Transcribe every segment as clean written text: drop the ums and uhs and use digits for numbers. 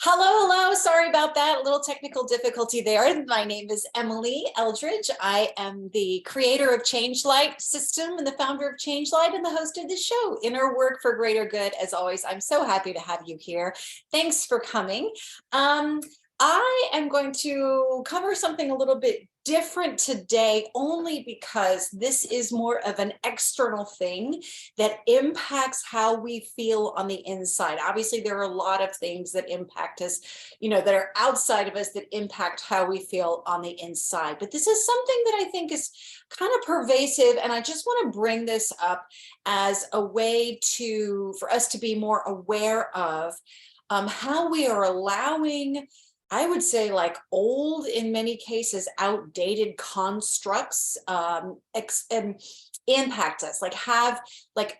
Hello. Sorry about that. A little technical difficulty there. My name is Emily Eldridge. I am the creator of Change Light System and the founder of Change Light and the host of the show, Inner Work for Greater Good. As always, I'm so happy to have you here. Thanks for coming. I am going to cover something a little bit different today, only because this is more of an external thing that impacts how we feel on the inside. Obviously, there are a lot of things that impact us, that are outside of us that impact how we feel on the inside. But this is something that I think is kind of pervasive, and I just want to bring this up as a way for us to be more aware of how we are allowing, I would say, like old, in many cases, outdated constructs impact us, like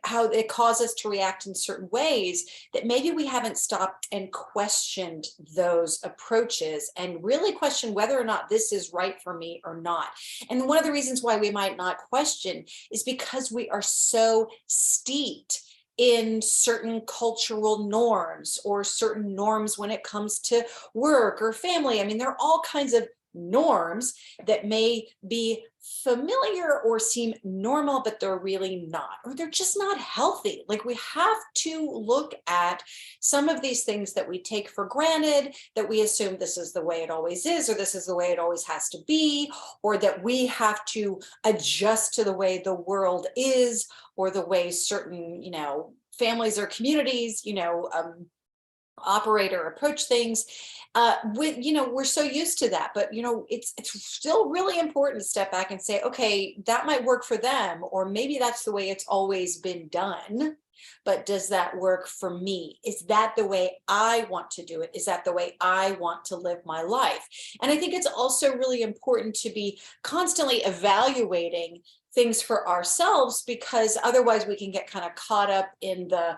how it causes us to react in certain ways that maybe we haven't stopped and questioned those approaches and really question whether or not this is right for me or not. And one of the reasons why we might not question is because we are so steeped in certain cultural norms or certain norms when it comes to work or family. I mean, there are all kinds of norms that may be familiar or seem normal, but they're really not, or they're just not healthy. Like, we have to look at some of these things that we take for granted, that we assume this is the way it always is, or this is the way it always has to be, or that we have to adjust to the way the world is, or the way certain, families or communities, operate or approach things. We're so used to that, but it's still really important to step back and say, okay, that might work for them, or maybe that's the way it's always been done. But does that work for me? Is that the way I want to do it? Is that the way I want to live my life? And I think it's also really important to be constantly evaluating things for ourselves, because otherwise we can get kind of caught up in the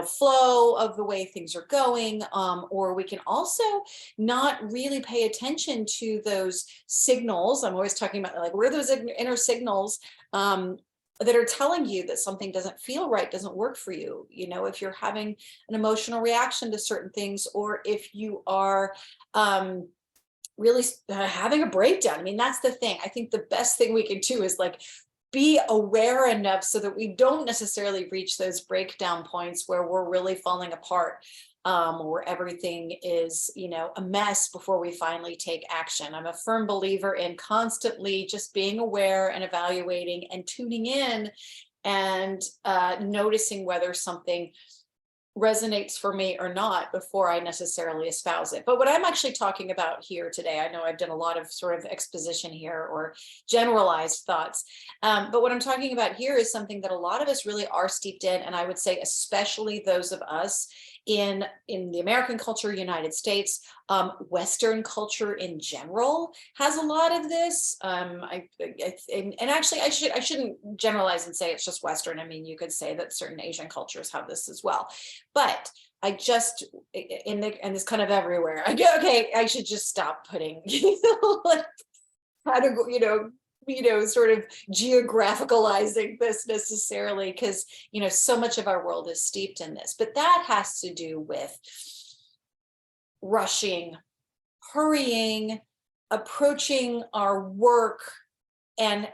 flow of the way things are going, or we can also not really pay attention to those signals. I'm always talking about, like, where are those inner signals that are telling you that something doesn't feel right, doesn't work for you. If you're having an emotional reaction to certain things, or if you are really having a breakdown. I mean, that's the thing. I think the best thing we can do is, like, be aware enough so that we don't necessarily reach those breakdown points where we're really falling apart, where everything is, a mess before we finally take action. I'm a firm believer in constantly just being aware and evaluating and tuning in and noticing whether something resonates for me or not before I necessarily espouse it. But what I'm actually talking about here today, I know I've done a lot of sort of exposition here or generalized thoughts, but what I'm talking about here is something that a lot of us really are steeped in, and I would say especially those of us in the American culture, United States, Western culture in general has a lot of this. And actually, I shouldn't generalize and say it's just Western. I mean, you could say that certain Asian cultures have this as well. But I just, and it's kind of everywhere. I go, okay, I should just stop putting, sort of geographicalizing this necessarily, because, so much of our world is steeped in this. But that has to do with rushing, hurrying, approaching our work and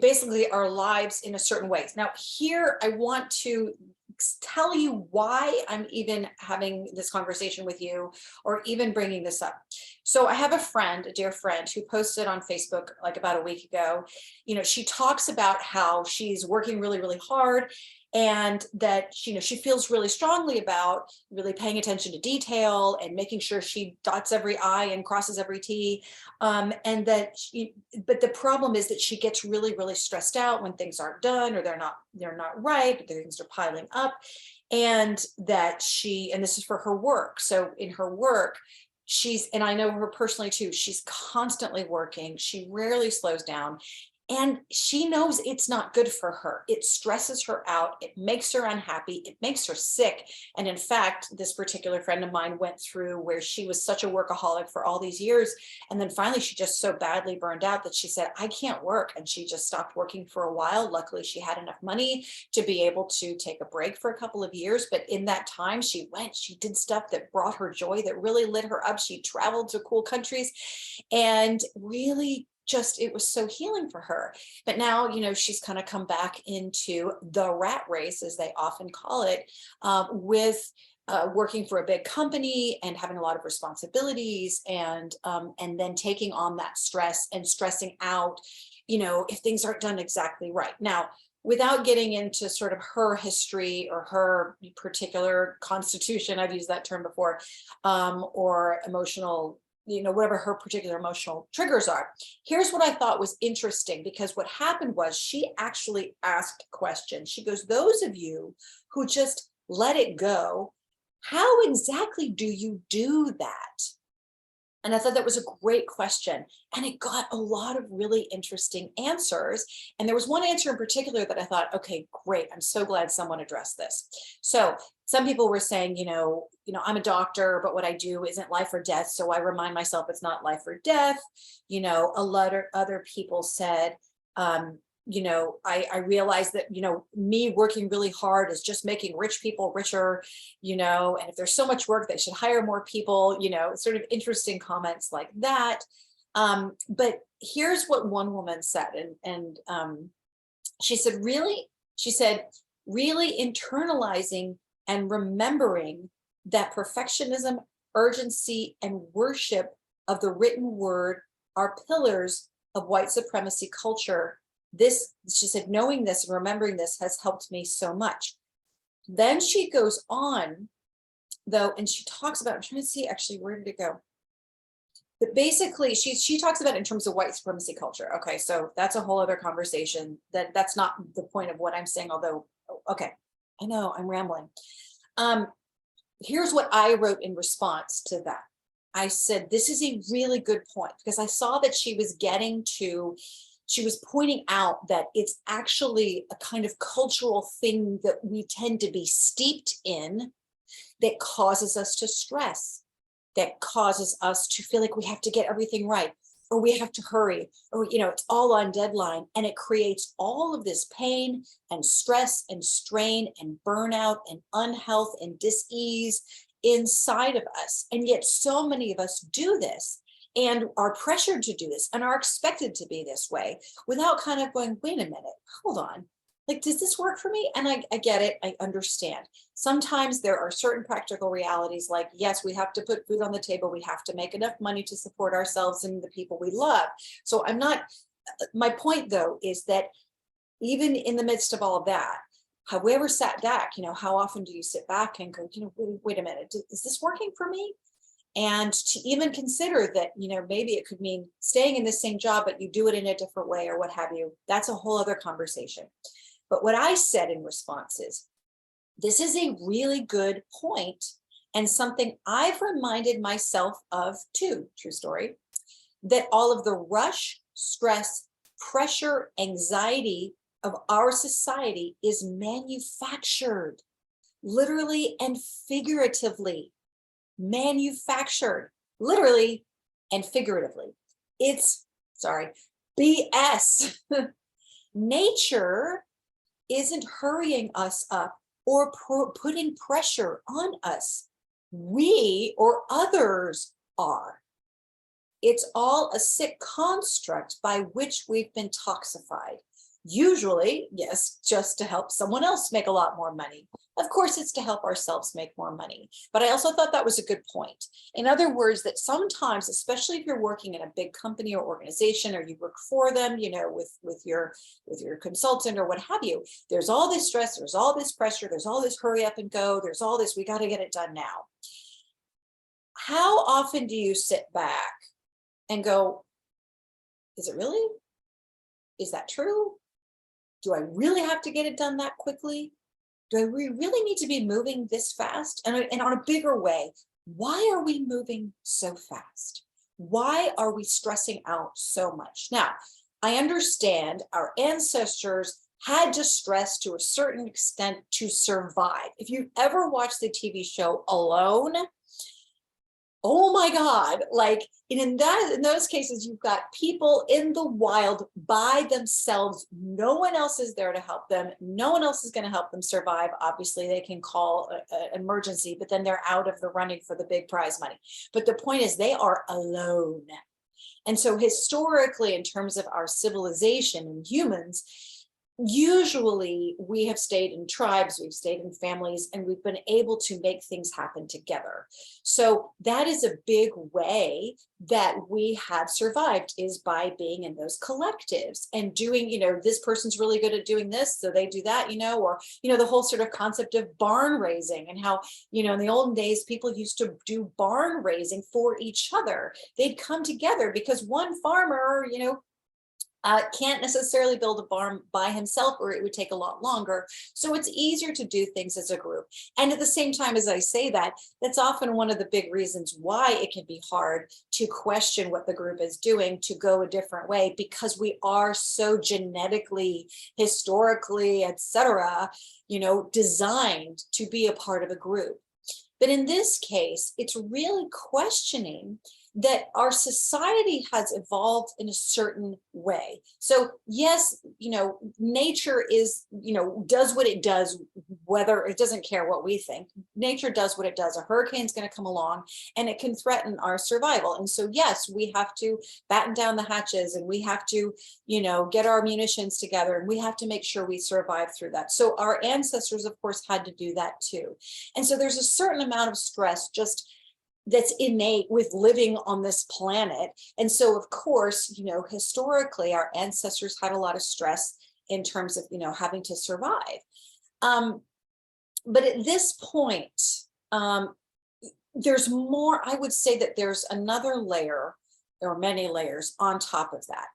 basically our lives in a certain way. Now, here I want to tell you why I'm even having this conversation with you, or even bringing this up. So I have a dear friend, who posted on Facebook like about a week ago. She talks about how she's working really, really hard, and that she feels really strongly about really paying attention to detail and making sure she dots every I and crosses every T. But the problem is that she gets really, really stressed out when things aren't done, or they're not right, things are piling up. And that and this is for her work. So in her work, and I know her personally too, she's constantly working. She rarely slows down. And she knows it's not good for her. It stresses her out. It makes her unhappy. It makes her sick. And in fact, this particular friend of mine went through where she was such a workaholic for all these years. And then finally, she just so badly burned out that she said, I can't work. And she just stopped working for a while. Luckily, she had enough money to be able to take a break for a couple of years. But in that time, she did stuff that brought her joy, that really lit her up. She traveled to cool countries and really just, it was so healing for her. But now, she's kind of come back into the rat race, as they often call it, with working for a big company and having a lot of responsibilities, and then taking on that stress and stressing out, if things aren't done exactly right. Now, without getting into sort of her history or her particular constitution, I've used that term before, or emotional, whatever her particular emotional triggers are. Here's what I thought was interesting, because what happened was she actually asked questions. She goes, those of you who just let it go, how exactly do you do that? And I thought that was a great question. And it got a lot of really interesting answers. And there was one answer in particular that I thought, okay, great. I'm so glad someone addressed this. So some people were saying, I'm a doctor, but what I do isn't life or death. So I remind myself it's not life or death. A lot of other people said, I realized that, me working really hard is just making rich people richer, and if there's so much work, they should hire more people, sort of interesting comments like that. But here's what one woman said. And she said, really internalizing and remembering that perfectionism, urgency, and worship of the written word are pillars of white supremacy culture. She said, knowing this and remembering this has helped me so much. Then she goes on, though, and she talks about, I'm trying to see actually, where did it go? But basically, she talks about it in terms of white supremacy culture. Okay, so that's a whole other conversation. That's not the point of what I'm saying, although, okay, I know I'm rambling. Here's what I wrote in response to that. I said, this is a really good point, because I saw that she was pointing out that it's actually a kind of cultural thing that we tend to be steeped in that causes us to stress, that causes us to feel like we have to get everything right, or we have to hurry, or, it's all on deadline. And it creates all of this pain and stress and strain and burnout and unhealth and dis-ease inside of us. And yet so many of us do this and are pressured to do this and are expected to be this way without kind of going, wait a minute, hold on. Like, does this work for me? And I get it. I understand. Sometimes there are certain practical realities, like, yes, we have to put food on the table. We have to make enough money to support ourselves and the people we love. So my point though, is that even in the midst of all of that, have we ever sat back, how often do you sit back and go, wait a minute, is this working for me? And to even consider that, maybe it could mean staying in the same job, but you do it in a different way or what have you. That's a whole other conversation. But what I said in response is, this is a really good point and something I've reminded myself of too, true story, that all of the rush, stress, pressure, anxiety of our society is manufactured, literally and figuratively. Manufactured, literally and figuratively. It's BS. Nature isn't hurrying us up or putting pressure on us. We or others are. It's all a sick construct by which we've been toxified. Usually, yes, just to help someone else make a lot more money. Of course, it's to help ourselves make more money. But I also thought that was a good point. In other words, that sometimes, especially if you're working in a big company or organization, or you work for them, with your consultant or what have you, there's all this stress, there's all this pressure, there's all this hurry up and go, there's all this, we got to get it done now. How often do you sit back and go, is it really? Is that true? Do I really have to get it done that quickly? Do we really need to be moving this fast? And on a bigger way, why are we moving so fast? Why are we stressing out so much? Now, I understand our ancestors had to stress to a certain extent to survive. If you've ever watched the TV show Alone, oh my God, like in those cases, you've got people in the wild by themselves. No one else is there to help them. No one else is going to help them survive. Obviously, they can call an emergency, but then they're out of the running for the big prize money. But the point is, they are alone. And so historically, in terms of our civilization and humans, usually we have stayed in tribes, we've stayed in families, and we've been able to make things happen together. So that is a big way that we have survived, is by being in those collectives and doing, this person's really good at doing this, so they do that, or, the whole sort of concept of barn raising, and how, in the olden days, people used to do barn raising for each other. They'd come together because one farmer, can't necessarily build a barn by himself, or it would take a lot longer. So it's easier to do things as a group. And at the same time, as I say that, that's often one of the big reasons why it can be hard to question what the group is doing, to go a different way, because we are so genetically, historically, etc., designed to be a part of a group. But in this case, it's really questioning that our society has evolved in a certain way. So yes, nature is, does what it does, whether it doesn't care what we think. Nature does what it does. A hurricane's going to come along and it can threaten our survival. And so yes, we have to batten down the hatches, and we have to, get our munitions together, and we have to make sure we survive through that. So our ancestors, of course, had to do that too. And so there's a certain amount of stress just that's innate with living on this planet. And so, of course, historically, our ancestors had a lot of stress in terms of, having to survive. But at this point, there's more. I would say that there's another layer, or many layers on top of that.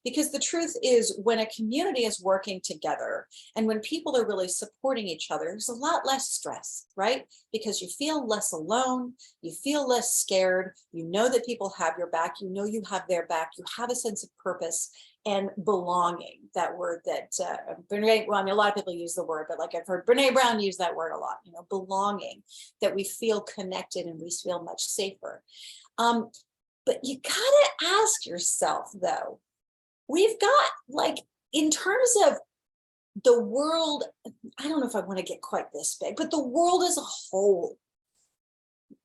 Because the truth is, when a community is working together and when people are really supporting each other, there's a lot less stress, right? Because you feel less alone, you feel less scared, you know that people have your back, you know you have their back, you have a sense of purpose and belonging. That word that, a lot of people use the word, but like I've heard Brene Brown use that word a lot, belonging, that we feel connected and we feel much safer. But you gotta ask yourself, though, we've got, in terms of the world, I don't know if I want to get quite this big, but the world as a whole,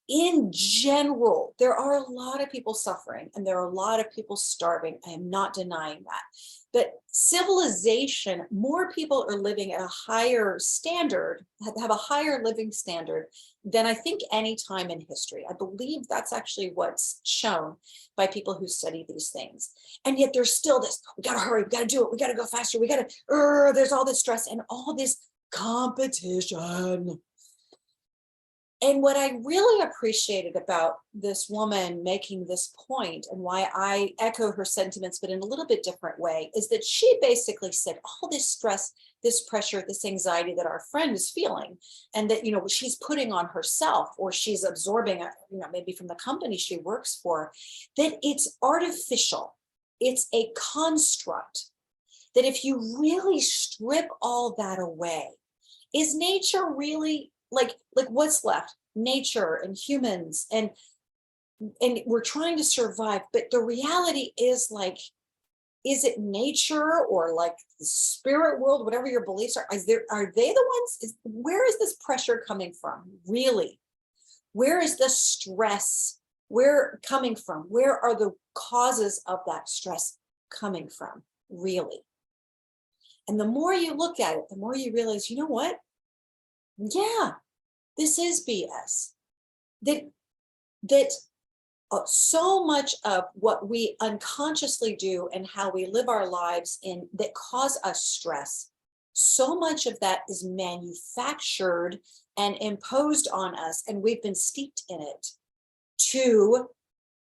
in general, there are a lot of people suffering and there are a lot of people starving. I am not denying that. But civilization, more people are living at a higher standard, have a higher living standard than I think any time in history. I believe that's actually what's shown by people who study these things. And yet there's still this, we got to hurry, we got to do it, we got to go faster, there's all this stress and all this competition. And what I really appreciated about this woman making this point, and why I echo her sentiments, but in a little bit different way, is that she basically said all this stress, this pressure, this anxiety that our friend is feeling, and that, she's putting on herself, or she's absorbing, maybe from the company she works for, that it's artificial. It's a construct. That if you really strip all that away, is nature really like what's left? Nature and humans, and we're trying to survive. But the reality is, is it nature or the spirit world, whatever your beliefs are? Are they the ones? Where is this pressure coming from? Really? Where is the stress? Where coming from? Where are the causes of that stress coming from? Really? And the more you look at it, the more you realize, you know what? Yeah, this is BS. That so much of what we unconsciously do and how we live our lives that cause us stress, so much of that is manufactured and imposed on us, and we've been steeped in it.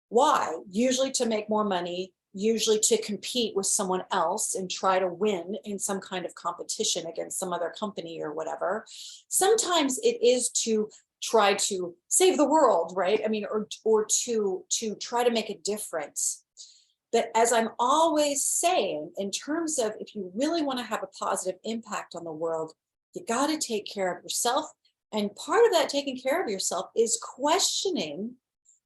Why? Usually to make more money, usually to compete with someone else and try to win in some kind of competition against some other company or whatever. Sometimes it is to try to save the world, right? I mean, or to try to make a difference. But as I'm always saying, in terms of if you really want to have a positive impact on the world, you got to take care of yourself. And part of that taking care of yourself is questioning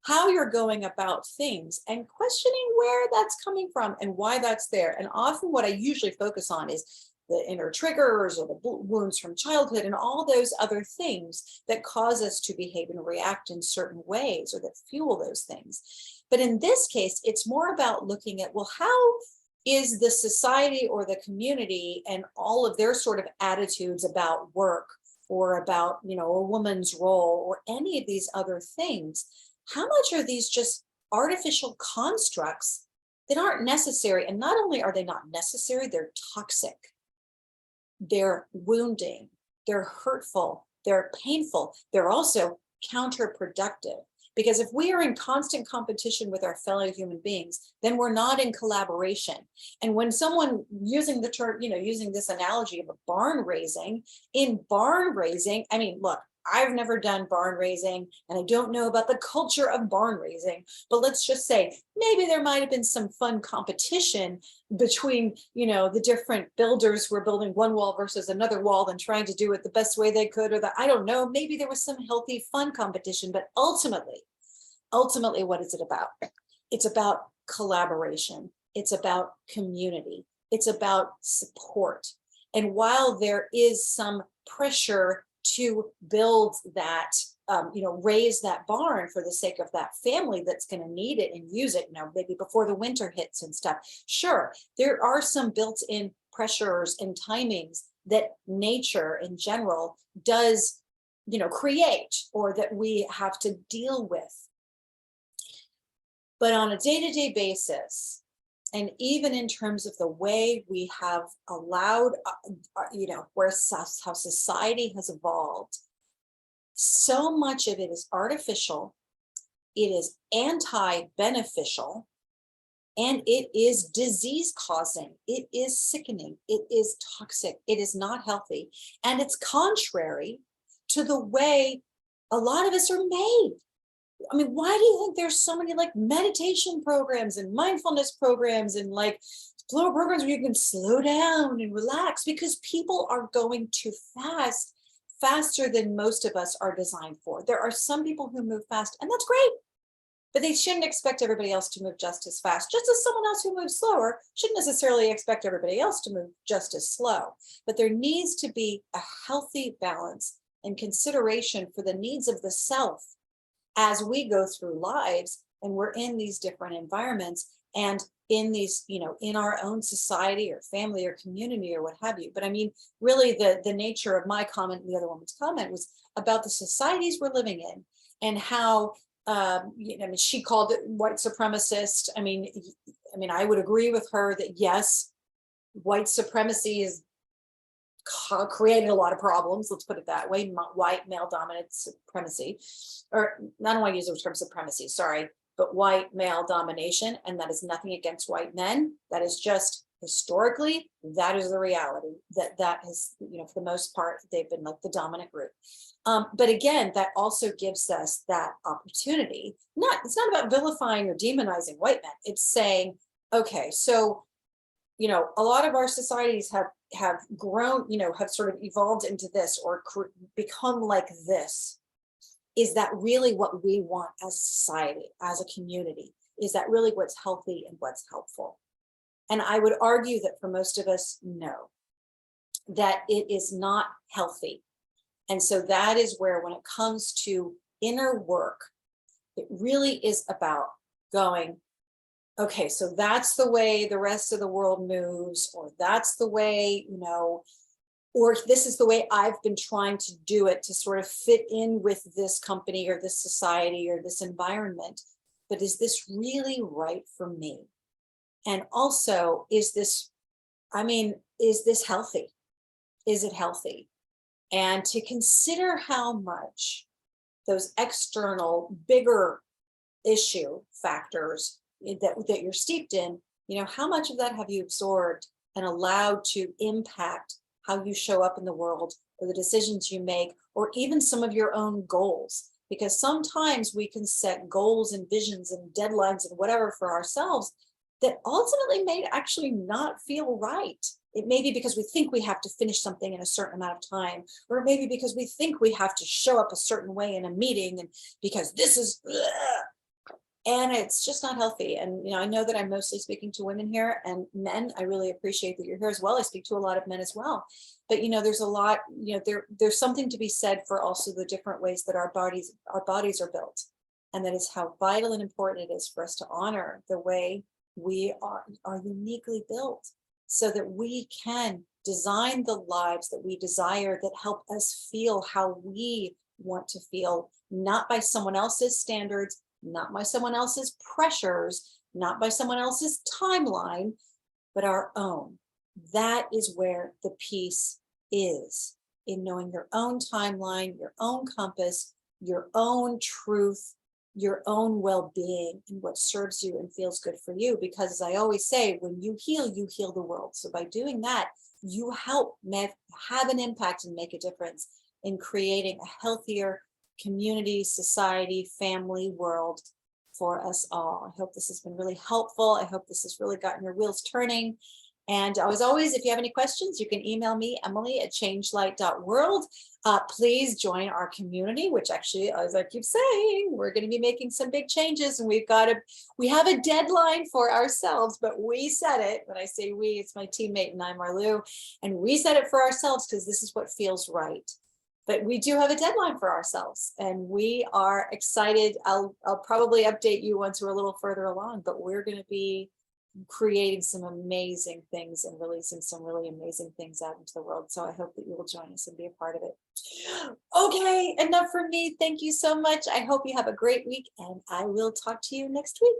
how you're going about things and questioning where that's coming from and why that's there. And often what I usually focus on is the inner triggers or the wounds from childhood and all those other things that cause us to behave and react in certain ways or that fuel those things. But in this case, it's more about looking at, well, how is the society or the community and all of their sort of attitudes about work or about, a woman's role or any of these other things, how much are these just artificial constructs that aren't necessary? And not only are they not necessary, they're toxic, they're wounding, they're hurtful, they're painful, they're also counterproductive. Because if we are in constant competition with our fellow human beings, then we're not in collaboration. And when someone using the term, using this analogy of a barn raising, in barn raising, I mean, look, I've never done barn raising and I don't know about the culture of barn raising, but let's just say maybe there might have been some fun competition between, the different builders who were building one wall versus another wall and trying to do it the best way they could, or I don't know, maybe there was some healthy, fun competition, but ultimately, what is it about? It's about collaboration. It's about community. It's about support. And while there is some pressure to build that, raise that barn for the sake of that family that's going to need it and use it, maybe before the winter hits and stuff. Sure, there are some built-in pressures and timings that nature in general does, create or that we have to deal with. But on a day-to-day basis, and even in terms of the way we have allowed, how society has evolved, so much of it is artificial, it is anti-beneficial, and it is disease-causing, it is sickening, it is toxic, it is not healthy, and it's contrary to the way a lot of us are made. I mean, why do you think there's so many meditation programs and mindfulness programs and flow programs where you can slow down and relax? Because people are going too fast, faster than most of us are designed for. There are some people who move fast, and that's great, but they shouldn't expect everybody else to move just as fast. Just as someone else who moves slower shouldn't necessarily expect everybody else to move just as slow. But there needs to be a healthy balance and consideration for the needs of the self as we go through lives and we're in these different environments and in these, in our own society or family or community or what have you. But I mean, really the nature of my comment and the other woman's comment was about the societies we're living in and how, she called it white supremacist. I mean, I would agree with her that yes, white supremacy is created a lot of problems, let's put it that way, white male dominant supremacy, or I don't want to use the term supremacy, sorry, but white male domination. And that is nothing against white men. That is just historically, that is the reality that has, for the most part, they've been the dominant group. But again, that also gives us that opportunity. It's not about vilifying or demonizing white men. It's saying, okay, so, a lot of our societies have grown, have sort of evolved into this or become like this. Is that really what we want as a society, as a community? Is that really what's healthy and what's helpful? And I would argue that for most of us, no, that it is not healthy. And so that is where, when it comes to inner work, it really is about going, okay, so that's the way the rest of the world moves, or that's the way, or this is the way I've been trying to do it to sort of fit in with this company or this society or this environment. But is this really right for me? And also, is this healthy? Is it healthy? And to consider how much those external, bigger issue factors that you're steeped in, how much of that have you absorbed and allowed to impact how you show up in the world, or the decisions you make, or even some of your own goals? Because sometimes we can set goals and visions and deadlines and whatever for ourselves, that ultimately may actually not feel right. It may be because we think we have to finish something in a certain amount of time, or maybe because we think we have to show up a certain way in a meeting, and because this is, and it's just not healthy. And I know that I'm mostly speaking to women here, and men, I really appreciate that you're here as well. I speak to a lot of men as well. But there's a lot, there's something to be said for also the different ways that our bodies are built. And that is how vital and important it is for us to honor the way we are uniquely built, so that we can design the lives that we desire, that help us feel how we want to feel, not by someone else's standards, not by someone else's pressures, not by someone else's timeline, but our own. That is where the peace is, in knowing your own timeline, your own compass, your own truth, your own well-being, and what serves you and feels good for you. Because as I always say, when you heal the world. So by doing that, you help have an impact and make a difference in creating a healthier community, society, family, world for us all. I hope this has been really helpful. I hope this has really gotten your wheels turning. And as always, if you have any questions, you can email me, Emily@changelight.world. Please join our community, which actually, as I keep saying, we're going to be making some big changes, and we have a deadline for ourselves, but we set it. When I say we, it's my teammate and I, Marlou, and we set it for ourselves because this is what feels right. But we do have a deadline for ourselves, and we are excited. I'll probably update you once we're a little further along, but we're going to be creating some amazing things and releasing some really amazing things out into the world. So I hope that you will join us and be a part of it. Okay, enough from me. Thank you so much. I hope you have a great week, and I will talk to you next week.